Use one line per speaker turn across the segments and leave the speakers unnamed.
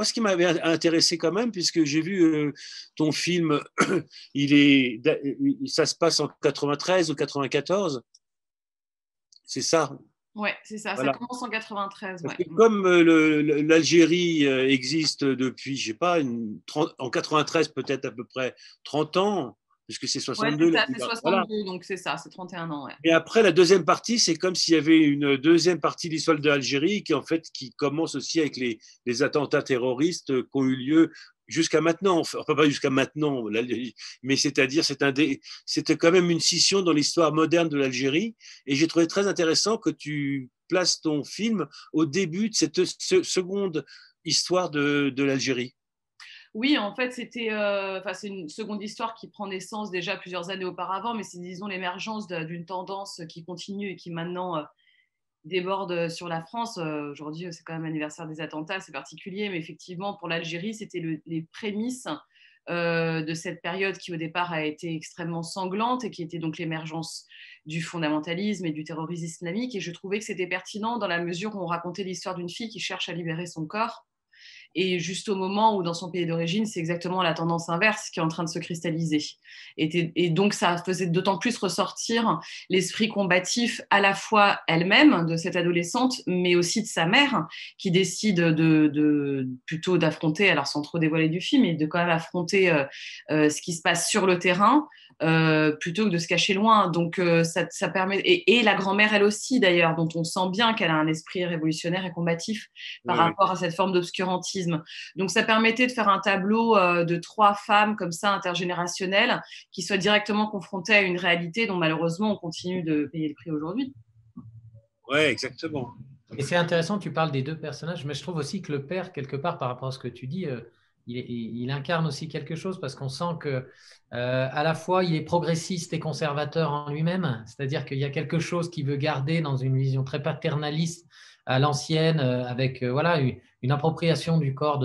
moi, ce qui m'avait intéressé quand même, puisque j'ai vu ton film, ça se passe en 93 ou 94, c'est ça.
Ouais, c'est ça. Ça
Voilà.
commence en 93.
Parce
Ouais.
que comme l'Algérie existe depuis, je sais pas, en 93 peut-être à peu près 30 ans, puisque c'est
Ouais, c'est
62 la
ça. C'est
plupart. Voilà.
62, donc c'est ça. C'est 31 ans. Ouais.
Et après, la deuxième partie, c'est comme s'il y avait une deuxième partie de l'histoire de l'Algérie qui, en fait, qui commence aussi avec les attentats terroristes qui ont eu lieu jusqu'à maintenant. Enfin, pas jusqu'à maintenant, mais c'est-à-dire, c'était quand même une scission dans l'histoire moderne de l'Algérie. Et j'ai trouvé très intéressant que tu places ton film au début de cette seconde histoire de l'Algérie.
Oui, en fait, c'est une seconde histoire qui prend naissance déjà plusieurs années auparavant, mais c'est, disons, l'émergence d'une tendance qui continue et qui maintenant déborde sur la France. Aujourd'hui, c'est quand même l'anniversaire des attentats, c'est particulier, mais effectivement, pour l'Algérie, c'était les prémices de cette période qui, au départ, a été extrêmement sanglante et qui était donc l'émergence du fondamentalisme et du terrorisme islamique. Et je trouvais que c'était pertinent dans la mesure où on racontait l'histoire d'une fille qui cherche à libérer son corps et juste au moment où dans son pays d'origine, c'est exactement la tendance inverse qui est en train de se cristalliser. Et donc ça faisait d'autant plus ressortir l'esprit combatif à la fois elle-même de cette adolescente, mais aussi de sa mère qui décide plutôt d'affronter, alors sans trop dévoiler du film, mais de quand même affronter ce qui se passe sur le terrain. Plutôt que de se cacher loin. Donc, ça permet. Et la grand-mère, elle aussi, d'ailleurs, dont on sent bien qu'elle a un esprit révolutionnaire et combatif par
Oui, oui.
rapport à cette forme d'obscurantisme. Donc, ça permettait de faire un tableau de 3 femmes comme ça, intergénérationnelles, qui soient directement confrontées à une réalité dont malheureusement on continue de payer le prix aujourd'hui.
Ouais, exactement.
Et c'est intéressant, tu parles des deux personnages, mais je trouve aussi que le père, quelque part, par rapport à ce que tu dis, il incarne aussi quelque chose parce qu'on sent que à la fois il est progressiste et conservateur en lui-même, c'est-à-dire qu'il y a quelque chose qu'il veut garder dans une vision très paternaliste à l'ancienne, avec voilà, une appropriation du corps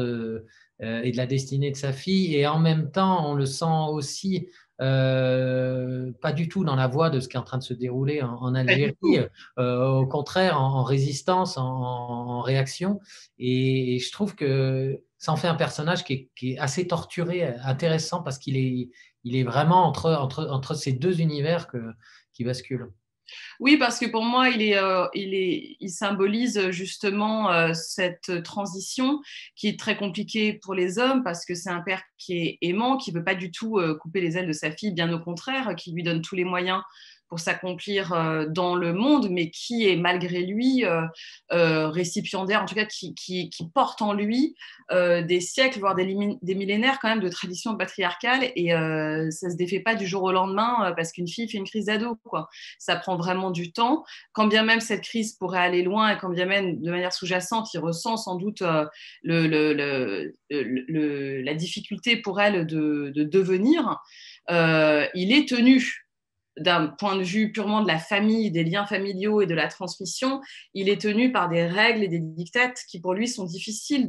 et de la destinée de sa fille, et en même temps, on le sent aussi pas du tout dans la voie de ce qui est en train de se dérouler en
Pas du
Algérie,
tout.
au contraire en résistance, en réaction. Et je trouve que ça en fait un personnage qui est assez torturé, intéressant, parce il est vraiment entre ces deux univers qui basculent.
Oui, parce que pour moi, il symbolise justement cette transition qui est très compliquée pour les hommes parce que c'est un père qui est aimant, qui veut pas du tout couper les ailes de sa fille, bien au contraire, qui lui donne tous les moyens pour s'accomplir dans le monde, mais qui est malgré lui récipiendaire, en tout cas qui porte en lui des siècles, voire des millénaires quand même de tradition patriarcale, et ça se défait pas du jour au lendemain parce qu'une fille fait une crise d'ado, quoi. Ça prend vraiment du temps, quand bien même cette crise pourrait aller loin et quand bien même de manière sous-jacente, il ressent sans doute la difficulté pour elle de devenir, il est tenu d'un point de vue purement de la famille, des liens familiaux et de la transmission, il est tenu par des règles et des dictates qui pour lui sont difficiles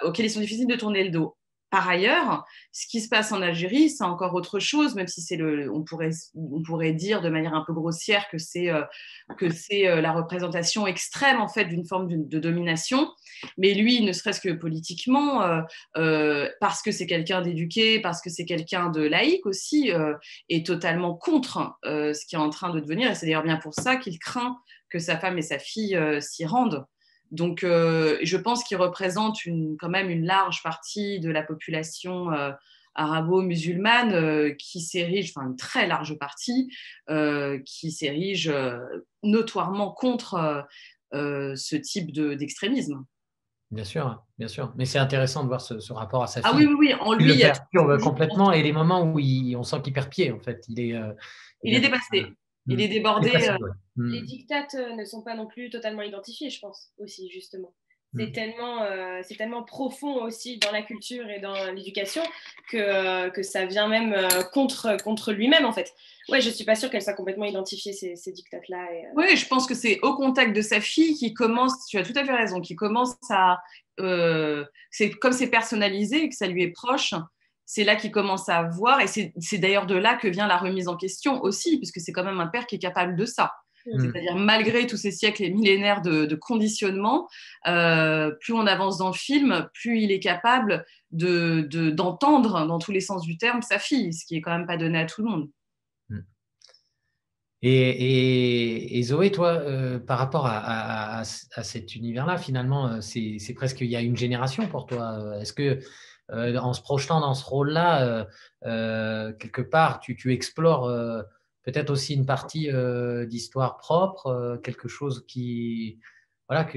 auxquels ils sont difficiles de tourner le dos. Par ailleurs, ce qui se passe en Algérie, c'est encore autre chose, même si on pourrait dire de manière un peu grossière que c'est la représentation extrême en fait d'une forme de domination. Mais lui, ne serait-ce que politiquement, parce que c'est quelqu'un d'éduqué, parce que c'est quelqu'un de laïque aussi, est totalement contre ce qui est en train de devenir. Et c'est d'ailleurs bien pour ça qu'il craint que sa femme et sa fille s'y rendent. Donc, je pense qu'il représente quand même une large partie de la population arabo-musulmane qui s'érige, enfin une très large partie, qui s'érige notoirement contre ce type d'extrémisme.
Bien sûr, bien sûr. Mais c'est intéressant de voir ce rapport à sa
Ah oui,
fille.
oui, oui, en
Il
lui,
le
il y a
perturbe
toujours.
complètement, et les moments où on sent qu'il perd pied, en fait. Il
Il est
est
dépassé. Il est
dépassé,
débordé.
ouais.
Les dictates ne sont pas non plus totalement identifiés, je pense, aussi, justement. C'est tellement profond aussi dans la culture et dans l'éducation que ça vient même contre lui-même, en fait. Ouais, je suis pas sûre qu'elle soit complètement identifiée, ces dictates-là.
Oui, je pense que c'est au contact de sa fille qui commence, tu as tout à fait raison, qui commence comme c'est personnalisé et que ça lui est proche, c'est là qu'il commence à voir, et c'est d'ailleurs de là que vient la remise en question aussi, puisque c'est quand même un père qui est capable de ça. C'est-à-dire, malgré tous ces siècles et millénaires de conditionnement, plus on avance dans le film, plus il est capable d'entendre, dans tous les sens du terme, sa fille, ce qui est quand même pas donné à tout le monde.
Et Zoé, toi, par rapport à cet univers-là, finalement, c'est presque, il y a une génération pour toi. Est-ce que, en se projetant dans ce rôle-là, quelque part, tu explores peut-être aussi une partie d'histoire propre, quelque chose qui, voilà,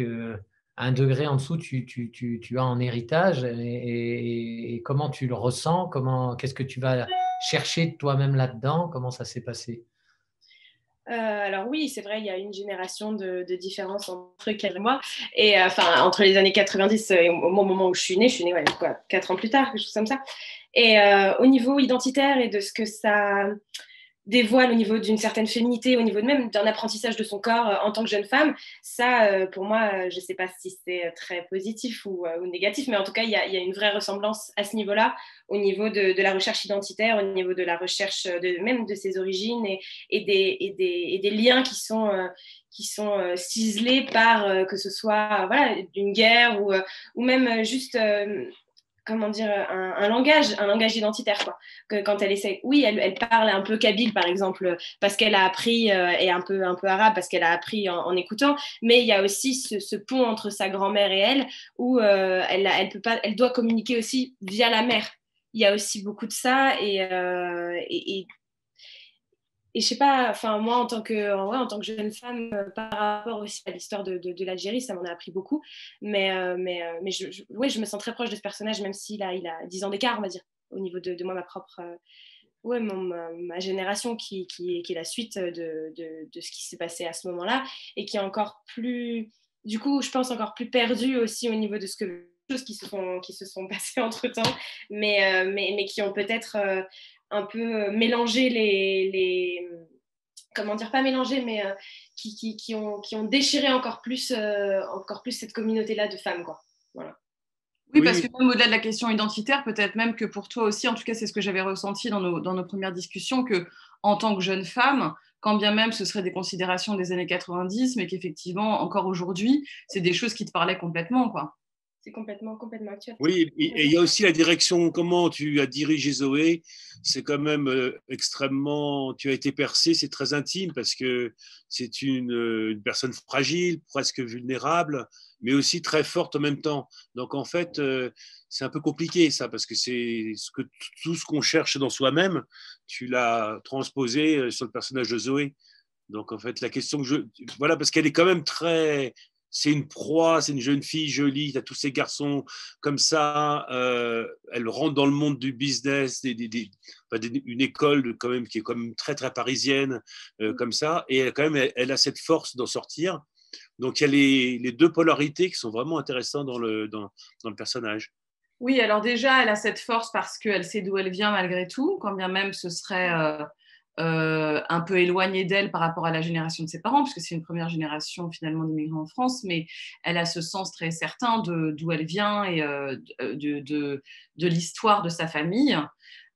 à un degré en dessous, tu as en héritage, et comment tu le ressens, qu'est-ce que tu vas chercher de toi-même là-dedans, comment ça s'est passé?
Alors oui, c'est vrai, il y a une génération de différence entre elle et moi. Et enfin, entre les années 90 et au moment où je suis née ouais, quoi, 4 ans plus tard, quelque chose comme ça. Et au niveau identitaire et de ce que ça dévoile au niveau d'une certaine féminité, au niveau même d'un apprentissage de son corps en tant que jeune femme, ça, pour moi, je ne sais pas si c'est très positif ou négatif, mais en tout cas, il y a une vraie ressemblance à ce niveau-là, au niveau de la recherche identitaire, au niveau de la recherche même de ses origines et des liens qui sont ciselés par que ce soit voilà, d'une guerre ou même juste comment dire, un langage identitaire, quoi. Que quand elle essaie, oui, elle parle un peu kabyle, par exemple, parce qu'elle a appris, et un peu arabe, parce qu'elle a appris en écoutant, mais il y a aussi ce pont entre sa grand-mère et elle, où elle doit communiquer aussi via la mère. Il y a aussi beaucoup de ça, et je sais pas, enfin moi en tant que jeune femme, par rapport aussi à l'histoire de l'Algérie, ça m'en a appris beaucoup. Mais ouais, je me sens très proche de ce personnage, même s'il il a 10 ans d'écart, on va dire, au niveau de moi, ma propre, ouais, ma génération qui est la suite de ce qui s'est passé à ce moment-là et qui est encore plus, du coup, je pense encore plus perdue aussi au niveau de choses qui se sont passées entre temps, mais qui ont peut-être un peu mélanger comment dire, pas mélanger, mais qui ont déchiré encore plus cette communauté-là de femmes, quoi. Voilà.
Oui, parce que même au-delà de la question identitaire, peut-être même que pour toi aussi, en tout cas, c'est ce que j'avais ressenti dans nos premières discussions, que en tant que jeune femme, quand bien même ce serait des considérations des années 90, mais qu'effectivement, encore aujourd'hui, c'est des choses qui te parlaient complètement, quoi.
C'est complètement actuel.
Oui, et il y a aussi la direction, comment tu as dirigé Zoé, c'est quand même extrêmement, tu as été percé, c'est très intime parce que c'est une personne fragile, presque vulnérable, mais aussi très forte en même temps. Donc en fait, c'est un peu compliqué ça, parce que c'est tout ce qu'on cherche dans soi-même, tu l'as transposé sur le personnage de Zoé. Donc en fait, la question voilà, parce qu'elle est quand même très, c'est une proie, c'est une jeune fille jolie, tu as tous ces garçons comme ça, elle rentre dans le monde du business, une école quand même qui est quand même très très parisienne, comme ça, et elle a cette force d'en sortir. Donc il y a les deux polarités qui sont vraiment intéressantes dans le personnage.
Oui, alors déjà, elle a cette force parce qu'elle sait d'où elle vient malgré tout, quand bien même ce serait un peu éloigné d'elle par rapport à la génération de ses parents, puisque c'est une première génération finalement d'immigrants en France, mais elle a ce sens très certain d'où elle vient et de l'histoire de sa famille.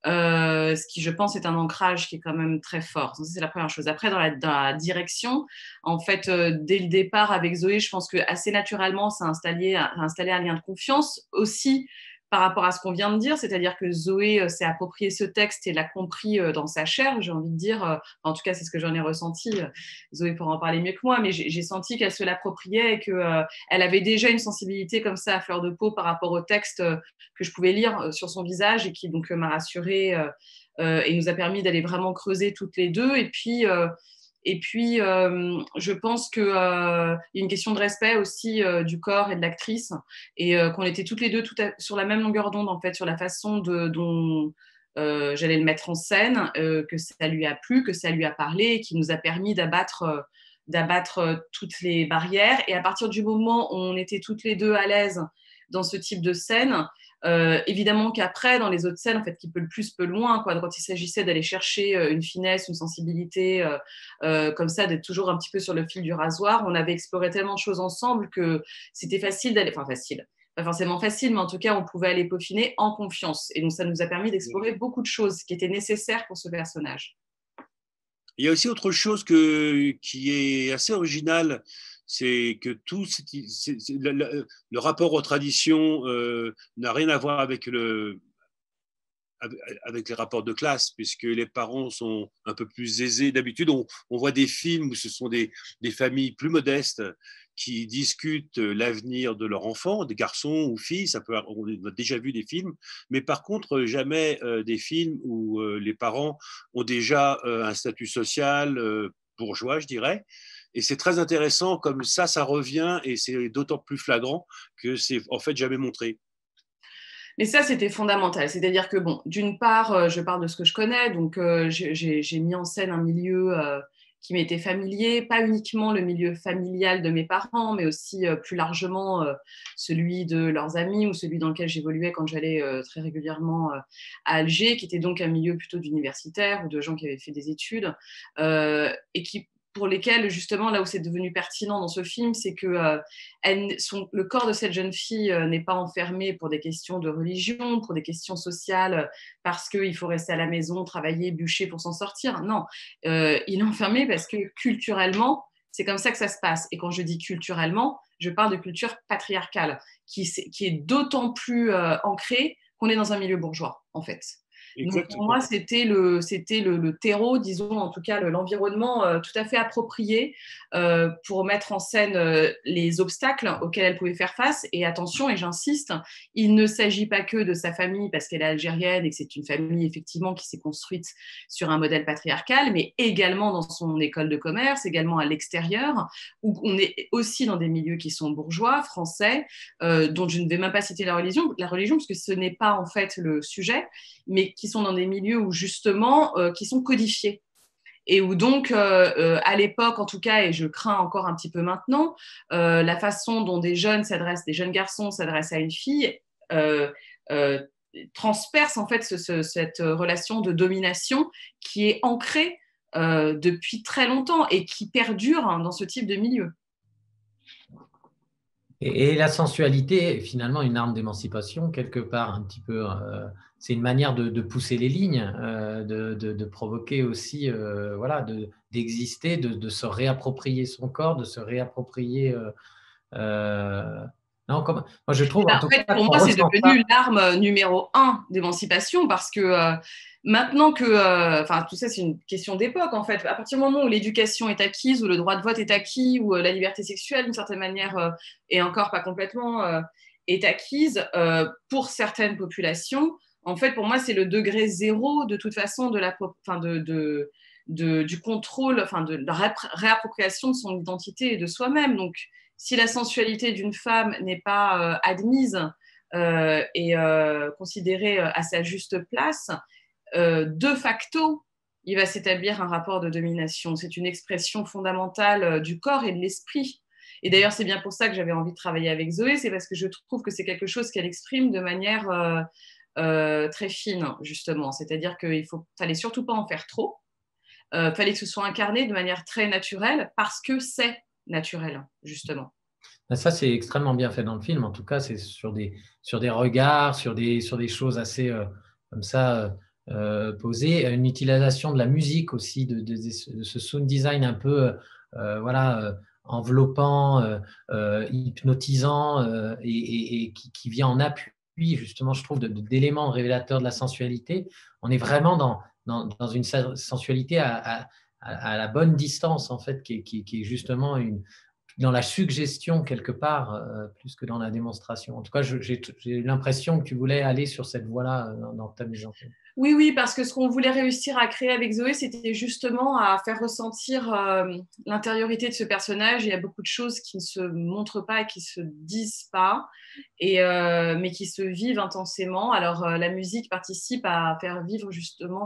Ce qui, je pense, est un ancrage qui est quand même très fort. Ça, c'est la première chose. Après, dans la direction, en fait, dès le départ avec Zoé, je pense que assez naturellement, ça a installé un lien de confiance aussi par rapport à ce qu'on vient de dire, c'est-à-dire que Zoé s'est approprié ce texte et l'a compris dans sa chair, j'ai envie de dire. En tout cas, c'est ce que j'en ai ressenti. Zoé pourra en parler mieux que moi, mais j'ai senti qu'elle se l'appropriait et qu'elle avait déjà une sensibilité comme ça à fleur de peau par rapport au texte que je pouvais lire sur son visage et qui donc m'a rassurée et nous a permis d'aller vraiment creuser toutes les deux. Et puis, je pense qu'il y a une question de respect aussi du corps et de l'actrice, et qu'on était toutes les deux sur la même longueur d'onde, en fait, sur la façon dont j'allais le mettre en scène, que ça lui a plu, que ça lui a parlé, et qui nous a permis d'abattre toutes les barrières. Et à partir du moment où on était toutes les deux à l'aise dans ce type de scène, évidemment qu'après, dans les autres scènes, en fait, qui peut le plus, peut le moins, quoi. Quand il s'agissait d'aller chercher une finesse, une sensibilité, comme ça, d'être toujours un petit peu sur le fil du rasoir, on avait exploré tellement de choses ensemble que c'était facile d'aller, enfin facile, pas forcément facile, mais en tout cas, on pouvait aller peaufiner en confiance. Et donc, ça nous a permis d'explorer beaucoup de choses qui étaient nécessaires pour ce personnage.
Il y a aussi autre chose qui est assez original, c'est que le rapport aux traditions n'a rien à voir avec les rapports de classe, puisque les parents sont un peu plus aisés. D'habitude, on voit des films où ce sont des familles plus modestes qui discutent l'avenir de leur enfant, des garçons ou filles, on a déjà vu des films, mais par contre, jamais des films où les parents ont déjà un statut social bourgeois, je dirais. Et c'est très intéressant, comme ça revient, et c'est d'autant plus flagrant que c'est en fait jamais montré.
Mais ça, c'était fondamental. C'est-à-dire que, bon, d'une part, je parle de ce que je connais, donc j'ai mis en scène un milieu qui m'était familier, pas uniquement le milieu familial de mes parents, mais aussi plus largement celui de leurs amis ou celui dans lequel j'évoluais quand j'allais très régulièrement à Alger, qui était donc un milieu plutôt d'universitaires ou de gens qui avaient fait des études et pour lesquels, justement, là où c'est devenu pertinent dans ce film, c'est que le corps de cette jeune fille n'est pas enfermé pour des questions de religion, pour des questions sociales, parce qu'il faut rester à la maison, travailler, bûcher pour s'en sortir. Non, il est enfermé parce que culturellement, c'est comme ça que ça se passe. Et quand je dis culturellement, je parle de culture patriarcale, qui est d'autant plus ancrée qu'on est dans un milieu bourgeois, en fait. Donc pour moi, c'était le terreau, disons, en tout cas l'environnement tout à fait approprié pour mettre en scène les obstacles auxquels elle pouvait faire face. Et attention, et j'insiste, il ne s'agit pas que de sa famille parce qu'elle est algérienne et que c'est une famille effectivement qui s'est construite sur un modèle patriarcal, mais également dans son école de commerce, également à l'extérieur, où on est aussi dans des milieux qui sont bourgeois, français, dont je ne vais même pas citer la religion parce que ce n'est pas en fait le sujet, mais qui sont dans des milieux où justement, qui sont codifiés. Et où donc, à l'époque en tout cas, et je crains encore un petit peu maintenant, la façon dont des jeunes garçons s'adressent à une fille, transperce en fait cette relation de domination qui est ancrée depuis très longtemps et qui perdure dans ce type de milieu.
Et la sensualité est finalement une arme d'émancipation, quelque part, un petit peu. C'est une manière de pousser les lignes, de provoquer aussi, voilà, d'exister, de se réapproprier son corps, de se réapproprier. Non, moi, je trouve.
En fait, pour moi, c'est devenu l'arme numéro 1 d'émancipation parce que maintenant que. Enfin, tout ça, c'est une question d'époque, en fait. À partir du moment où l'éducation est acquise, où le droit de vote est acquis, où la liberté sexuelle, d'une certaine manière, et encore pas complètement, est acquise pour certaines populations, en fait, pour moi, c'est le degré zéro, de toute façon, du contrôle, de la réappropriation de son identité et de soi-même. Donc, si la sensualité d'une femme n'est pas admise et considérée à sa juste place, de facto, il va s'établir un rapport de domination. C'est une expression fondamentale du corps et de l'esprit. Et d'ailleurs, c'est bien pour ça que j'avais envie de travailler avec Zoé, c'est parce que je trouve que c'est quelque chose qu'elle exprime de manière très fine, justement. C'est-à-dire qu'il ne fallait surtout pas en faire trop. Fallait que ce soit incarné de manière très naturelle parce que c'est naturel, justement.
Ça, c'est extrêmement bien fait dans le film. En tout cas, c'est sur des regards, sur des choses assez comme ça posées. Une utilisation de la musique aussi, de ce sound design un peu voilà, enveloppant, hypnotisant et qui vient en appui, justement, je trouve, d'éléments révélateurs de la sensualité. On est vraiment dans une sensualité à la bonne distance, en fait, qui est justement dans la suggestion quelque part, plus que dans la démonstration. En tout cas, j'ai l'impression que tu voulais aller sur cette voie-là dans ta mise en scène.
Oui, parce que ce qu'on voulait réussir à créer avec Zoé, c'était justement à faire ressentir l'intériorité de ce personnage. Il y a beaucoup de choses qui ne se montrent pas et qui ne se disent pas, mais qui se vivent intensément. Alors, la musique participe à faire vivre justement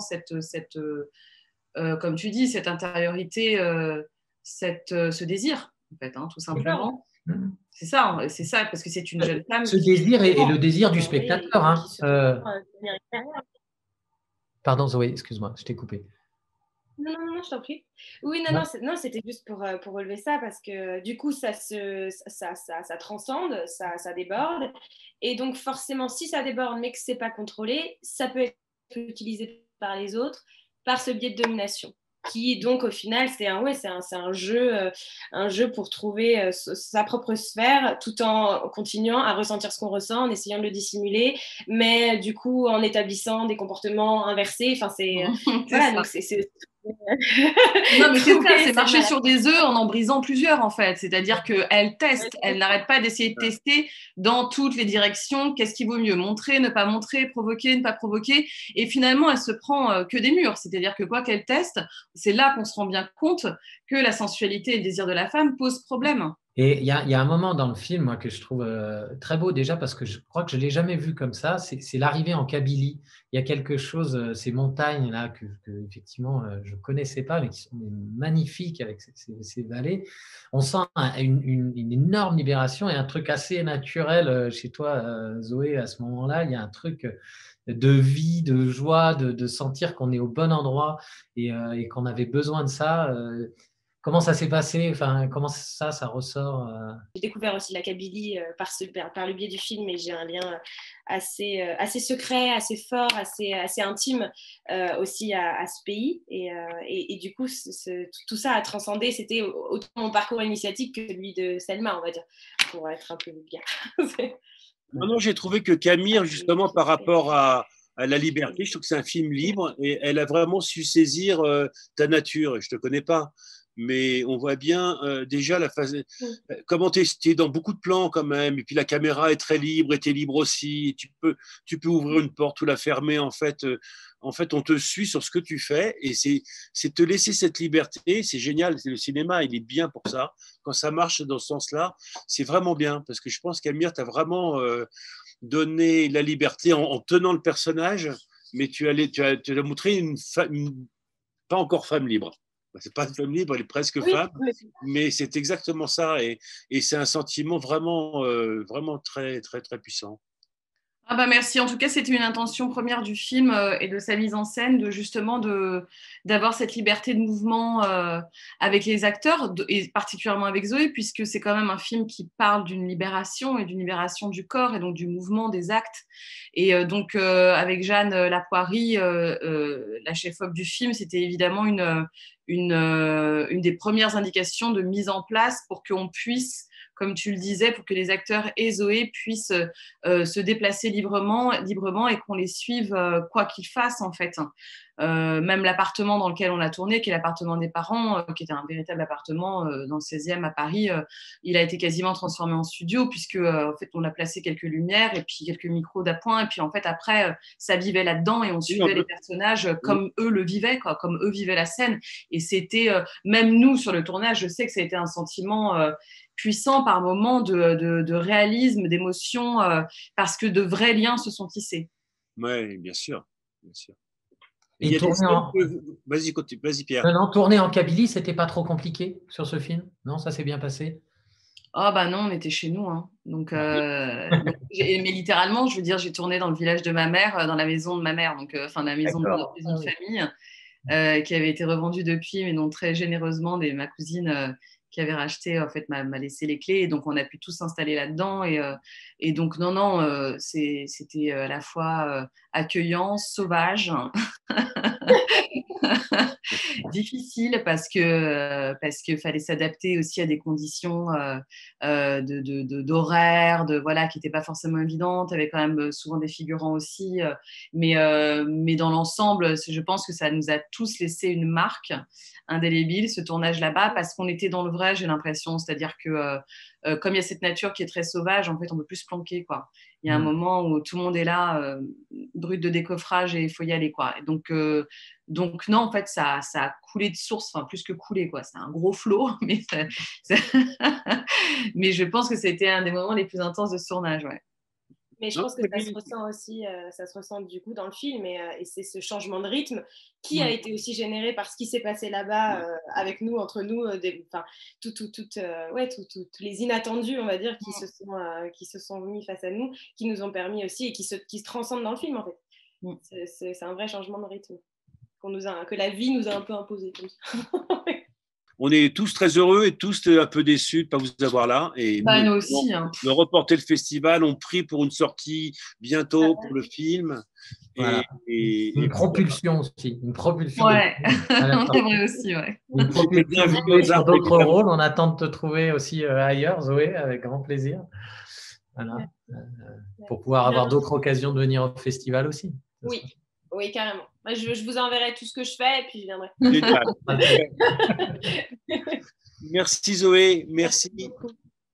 comme tu dis, cette intériorité, ce désir, en fait, tout simplement. C'est ça, parce que c'est une jeune femme.
Ce désir et le désir du spectateur. Pardon, Zoé, excuse-moi, je t'ai coupé.
Non, je t'en prie. Oui, non, c'était juste pour relever ça parce que du coup, ça transcende, ça déborde. Et donc, forcément, si ça déborde mais que ce n'est pas contrôlé, ça peut être utilisé par les autres par ce biais de domination. qui donc au final c'est un jeu pour trouver sa propre sphère tout en continuant à ressentir ce qu'on ressent, en essayant de le dissimuler, mais du coup en établissant des comportements inversés. Enfin c'est voilà, donc c'est
non, mais c'est ça, c'est marcher sur des œufs en brisant plusieurs, en fait. C'est-à-dire qu'elle teste, elle n'arrête pas d'essayer de tester dans toutes les directions. Qu'est-ce qui vaut mieux? Montrer, ne pas montrer, provoquer, ne pas provoquer. Et finalement, elle se prend que des murs. C'est-à-dire que quoi qu'elle teste, c'est là qu'on se rend bien compte que la sensualité et le désir de la femme posent problème.
Et il y a un moment dans le film, moi, que je trouve très beau déjà, parce que je crois que je ne l'ai jamais vu comme ça, c'est l'arrivée en Kabylie. Il y a quelque chose, ces montagnes-là que effectivement, je ne connaissais pas, mais qui sont magnifiques avec ces vallées. On sent une énorme libération et un truc assez naturel chez toi, Zoé, à ce moment-là. Il y a un truc de vie, de joie, de sentir qu'on est au bon endroit et qu'on avait besoin de ça. Comment ça s'est passé? Enfin, comment ça ressort?
J'ai découvert aussi la Kabylie par le biais du film, et j'ai un lien assez secret, assez fort, assez intime aussi à ce pays. Et du coup, tout ça a transcendé. C'était autant mon parcours initiatique que celui de Selma, on va dire, pour être un peu vulgaire.
Non, j'ai trouvé que Camille, justement, par rapport à la liberté, je trouve que c'est un film libre et elle a vraiment su saisir ta nature. Je ne te connais pas, mais on voit bien déjà la phase, comment tu es dans beaucoup de plans quand même, et puis la caméra est très libre et tu es libre aussi. Et tu peux ouvrir une porte ou la fermer. En fait, on te suit sur ce que tu fais et c'est te laisser cette liberté. C'est génial. Le cinéma, il est bien pour ça. Quand ça marche dans ce sens-là, c'est vraiment bien parce que je pense qu'Amir t'a vraiment donné la liberté en tenant le personnage, mais tu as montré pas encore femme libre. C'est pas une femme libre, elle est presque femme, mais c'est exactement ça et c'est un sentiment vraiment très, très, très puissant.
Ah bah merci. En tout cas, c'était une intention première du film et de sa mise en scène, de justement d'avoir cette liberté de mouvement avec les acteurs et particulièrement avec Zoé, puisque c'est quand même un film qui parle d'une libération et d'une libération du corps et donc du mouvement des actes. Et donc avec Jeanne Lapoirie, la chef-op du film, c'était évidemment une des premières indications de mise en place pour qu'on puisse, comme tu le disais, pour que les acteurs et Zoé puissent se déplacer librement et qu'on les suive quoi qu'ils fassent en fait. Même l'appartement dans lequel on a tourné, qui est l'appartement des parents, qui était un véritable appartement dans le 16e à Paris, il a été quasiment transformé en studio puisque en fait on a placé quelques lumières et puis quelques micros d'appoint et puis en fait après ça vivait là-dedans et on suivait les personnages comme eux le vivaient, quoi, comme eux vivaient la scène. Et c'était même nous sur le tournage, je sais que ça a été un sentiment puissant par moments de réalisme, d'émotion, parce que de vrais liens se sont tissés.
Oui, bien sûr. Bien sûr.
Et il y a
Vas-y, Pierre.
Non, tourner en Kabylie, c'était pas trop compliqué sur ce film? Non, ça s'est bien passé?
Oh bah non, on était chez nous. Hein. Donc, mais littéralement, je veux dire, j'ai tourné dans le village de ma mère, dans la maison de ma mère, donc enfin la maison de notre maison de famille, qui avait été revendue depuis, mais non très généreusement, ma cousine qui avait racheté, en fait, m'a laissé les clés. Et donc, on a pu tous s'installer là-dedans. Et donc, non, c'était à la fois accueillant, sauvage, difficile parce que fallait s'adapter aussi à des conditions d'horaire, voilà, qui n'étaient pas forcément évidentes. Il y avait quand même souvent des figurants aussi. Mais dans l'ensemble, je pense que ça nous a tous laissé une marque indélébile, ce tournage là-bas, parce qu'on était dans le vrai, j'ai l'impression. C'est-à-dire que comme il y a cette nature qui est très sauvage, en fait, on ne peut plus se planquer, quoi. Il y a un moment où tout le monde est là, brut de décoffrage, et il faut y aller, quoi. Et donc non, en fait, ça a coulé de source, enfin plus que coulé, quoi. C'est un gros flot, mais mais je pense que c'était un des moments les plus intenses de ce tournage, ouais.
Mais je pense que ça se ressent aussi, ça se ressent du coup dans le film, et c'est ce changement de rythme qui a été aussi généré par ce qui s'est passé là-bas avec nous, entre nous, toutes les inattendus, on va dire, qui se sont mis face à nous, qui nous ont permis aussi et qui se transcendent dans le film en fait. C'est un vrai changement de rythme que la vie nous a un peu imposé.
on est tous très heureux et tous un peu déçus de ne pas vous avoir là. Et
nous aussi. Hein.
De reporter le festival, on prie pour une sortie bientôt pour le film.
Voilà. Une propulsion aussi. Une propulsion.
Ouais, c'est vrai aussi. Ouais.
Une propulsion sur d'autres rôles. On attend de te trouver aussi ailleurs, Zoé, avec grand plaisir. Voilà. Pour pouvoir avoir d'autres occasions de venir au festival aussi.
Oui. Oui, carrément. Je vous enverrai tout ce que je fais et puis je viendrai.
Merci Zoé, merci.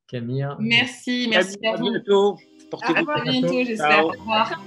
Camille.
Merci à vous.
À bientôt.
À bientôt,
j'espère. Au revoir.